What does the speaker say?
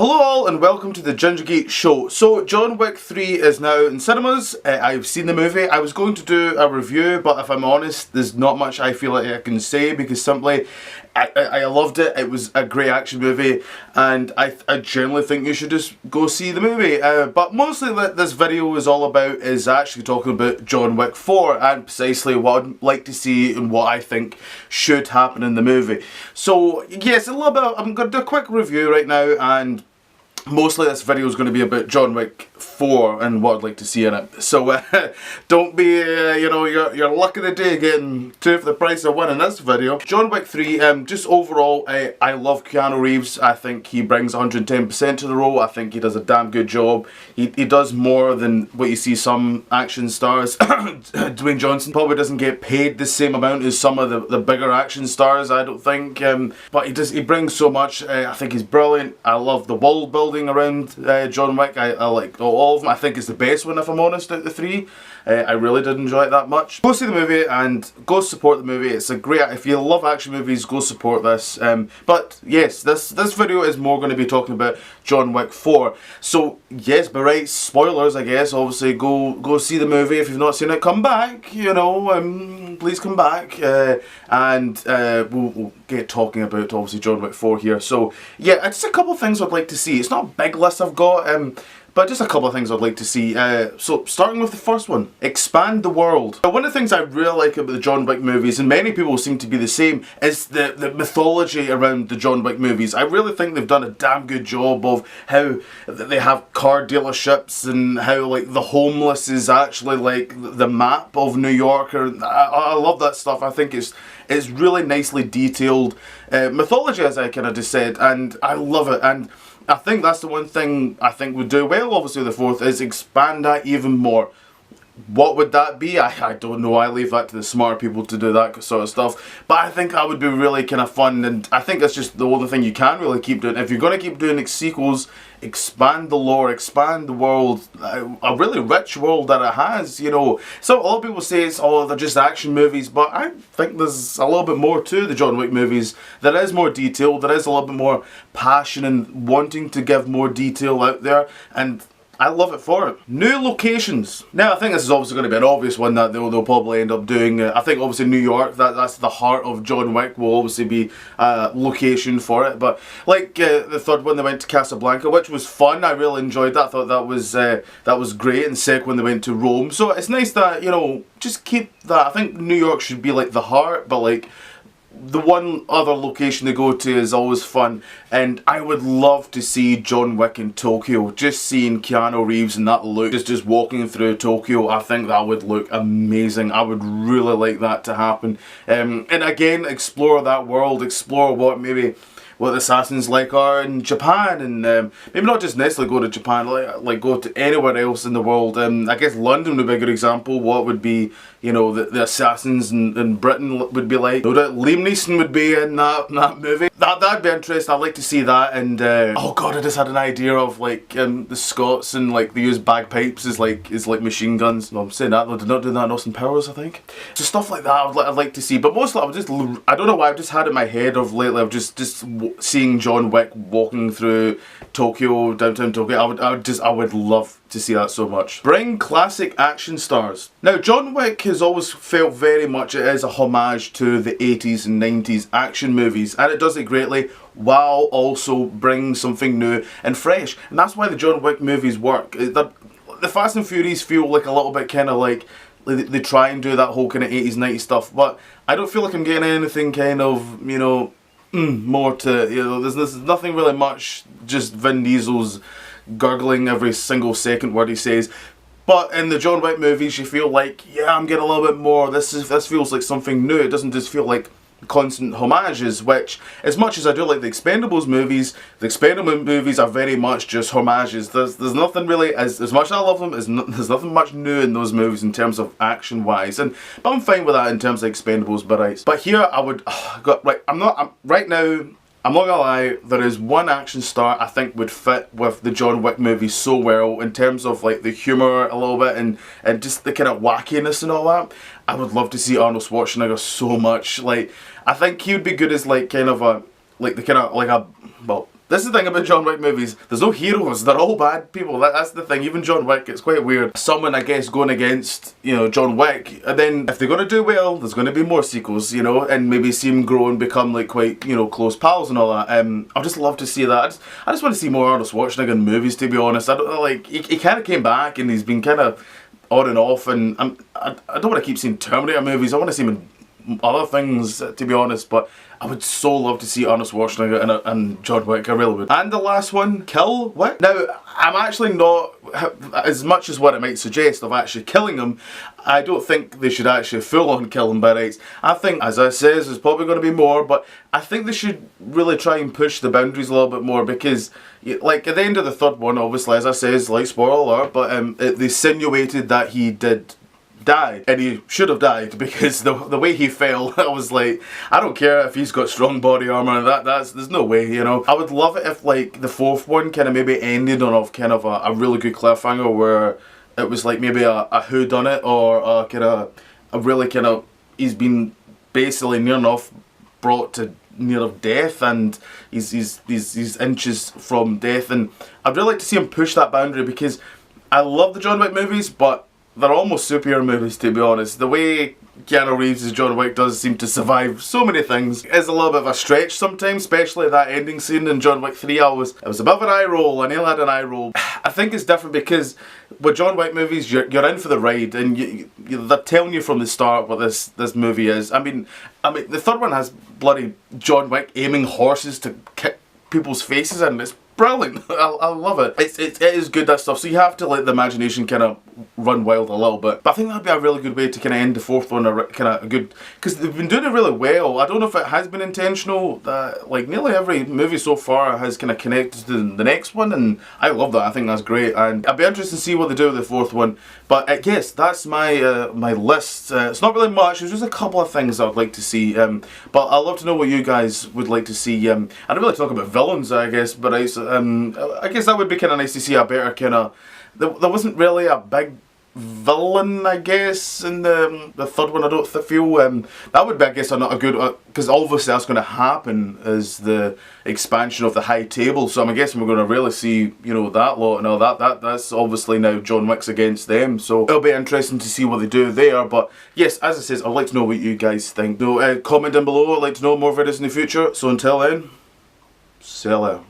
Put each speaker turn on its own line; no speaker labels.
Hello all and welcome to the Gingergate Show. So John Wick 3 is now in cinemas. I've seen the movie. I was going to do a review, but if I'm honest, there's not much I feel like I can say because simply I loved it. It was a great action movie and I generally think you should just go see the movie. But mostly what this video is all about is actually talking about John Wick 4 and precisely what I'd like to see and what I think should happen in the movie. So yes, a little bit, I'm going to do a quick review right now, and mostly this video is going to be about John Wick 4 and what I'd like to see in it. So don't be, your luck of the day getting two for the price of one in this video. John Wick 3, just overall, I love Keanu Reeves. I think he brings 110% to the role. I think he does a damn good job. He does more than what you see some action stars. Dwayne Johnson probably doesn't get paid the same amount as some of the bigger action stars, I don't think. But he brings so much. I think he's brilliant. I love the world building around John Wick. I like all of them. I think it's the best one, if I'm honest, out of the three. I really did enjoy it that much. Go see the movie and go support the movie. It's a great, if you love action movies, go support this. But yes, this video is more going to be talking about John Wick 4. So yes, but right, spoilers I guess. Obviously go see the movie. If you've not seen it, come back, please come back. And we'll get talking about obviously John Wick 4 here. So yeah, just a couple of things I'd like to see. It's not a big list I've got, but just a couple of things I'd like to see. So starting with the first one, expand the world. Now, one of the things I really like about the John Wick movies, and many people seem to be the same, is the mythology around the John Wick movies. I really think they've done a damn good job of how they have car dealerships and how like the homeless is actually like the map of New York. I love that stuff. I think it's really nicely detailed mythology, as I kind of just said, and I love it. And I think that's the one thing I think would do well, obviously the fourth, is expand that even more. What would that be? I don't know. I leave that to the smart people to do that sort of stuff. But I think that would be really kind of fun, and I think that's just the only thing you can really keep doing. If you're going to keep doing sequels, expand the lore, expand the world, a really rich world that it has, So a lot of people say they're just action movies, but I think there's a little bit more to the John Wick movies. There is more detail, there is a little bit more passion and wanting to give more detail out there, and I love it for it. New locations. Now I think this is obviously going to be an obvious one that they'll probably end up doing. I think obviously New York, that's the heart of John Wick, will obviously be a location for it. But like the third one, they went to Casablanca, which was fun. I really enjoyed that. I thought that was great. And the second one, they went to Rome. So it's nice that, just keep that. I think New York should be like the heart, but like the one other location they go to is always fun, and I would love to see John Wick in Tokyo. Just seeing Keanu Reeves in that look, just walking through Tokyo, I think that would look amazing. I would really like that to happen. And again, explore that world, explore what the assassins are in Japan, and maybe not just necessarily go to Japan, like go to anywhere else in the world. I guess London would be a good example. What would be, the assassins in Britain would be like. No doubt Liam Neeson would be in that movie. That'd be interesting. I'd like to see that. And oh god, I just had an idea of the Scots, and they use bagpipes as machine guns. No, I'm saying that, they did not do that in Austin Powers, I think. So stuff like that I'd like to see. But mostly I don't know why, I've just had it in my head of lately of just seeing John Wick walking through Tokyo, downtown Tokyo. I would love to see that so much. Bring classic action stars. Now John Wick has always felt very much it is a homage to the 80s and 90s action movies, and it does it greatly while also bringing something new and fresh. And that's why the John Wick movies work. The Fast and Furious feel like a little bit kind of like they try and do that whole kind of 80s 90s stuff, but I don't feel like I'm getting anything kind of more to, there's nothing really much, just Vin Diesel's gurgling every single second word he says. But in the John Wick movies you feel like, yeah, I'm getting a little bit more, this feels like something new. It doesn't just feel like constant homages, which, as much as I do like the Expendables movies are very much just homages. There's nothing really, as much as I love them, there's nothing much new in those movies in terms of action wise, but I'm fine with that in terms of Expendables. But here I would, right now, I'm not gonna lie, there is one action star I think would fit with the John Wick movies so well in terms of the humour a little bit and just the kind of wackiness and all that. I would love to see Arnold Schwarzenegger so much. I think he would be good as This is the thing about John Wick movies. There's no heroes. They're all bad people. That's the thing. Even John Wick, it's quite weird. Someone, I guess, going against, you know, John Wick, and then if they're going to do well, there's going to be more sequels, you know, and maybe see him grow and become like quite, you know, close pals and all that. I'd just love to see that. I just want to see more Arnold Schwarzenegger in movies, to be honest. I don't know, like, he kind of came back and he's been kind of on and off, and I don't want to keep seeing Terminator movies. I want to see him in other things, to be honest, but I would so love to see Arnold Schwarzenegger and John Wick, I really would. And the last one, Kill Wick. Now, I'm actually not, as much as what it might suggest of actually killing him, I don't think they should actually full on kill him by rights. I think, as I says, there's probably going to be more, but I think they should really try and push the boundaries a little bit more, because, like, at the end of the third one, obviously, as I says, like, spoiler alert, but they insinuated that he did die, and he should have died, because the way he fell, I was like, I don't care if he's got strong body armor, there's no way, you know. I would love it if, like, the fourth one kind of maybe ended on kind of a really good cliffhanger, where it was like maybe a whodunit, or a kind of a really kind of, he's been basically near enough brought to near of death, and he's inches from death, and I'd really like to see him push that boundary, because I love the John Wick movies, but they're almost superhero movies, to be honest. The way Keanu Reeves' John Wick does seem to survive so many things is a little bit of a stretch sometimes, especially that ending scene in John Wick 3. It was a bit of an eye roll. I nearly had an eye roll. I think it's different because with John Wick movies, you're in for the ride, and they're telling you from the start what this movie is. I mean, the third one has bloody John Wick aiming horses to kick people's faces in. It's brilliant. I love it. It is good, that stuff. So you have to let the imagination kind of run wild a little bit. But I think that'd be a really good way to kind of end the fourth one, kind of a good, because they've been doing it really well. I don't know if it has been intentional. Like nearly every movie so far has kind of connected to the next one, and I love that. I think that's great, and I'd be interested to see what they do with the fourth one. But yes, that's my my list. It's not really much. There's just a couple of things I'd like to see. But I'd love to know what you guys would like to see. I don't really talk about villains, I guess, but I guess that would be kind of nice to see a better kind of. There wasn't really a big villain, I guess, in the third one. I don't feel that would be, I guess, not a good, because obviously that's going to happen as the expansion of the high table. So I'm guessing we're going to really see, you know, that lot and all that. That's obviously now John Wick's against them. So it'll be interesting to see what they do there. But yes, as I says, I'd like to know what you guys think. Comment down below. I'd like to know more videos in the future. So until then, sell out.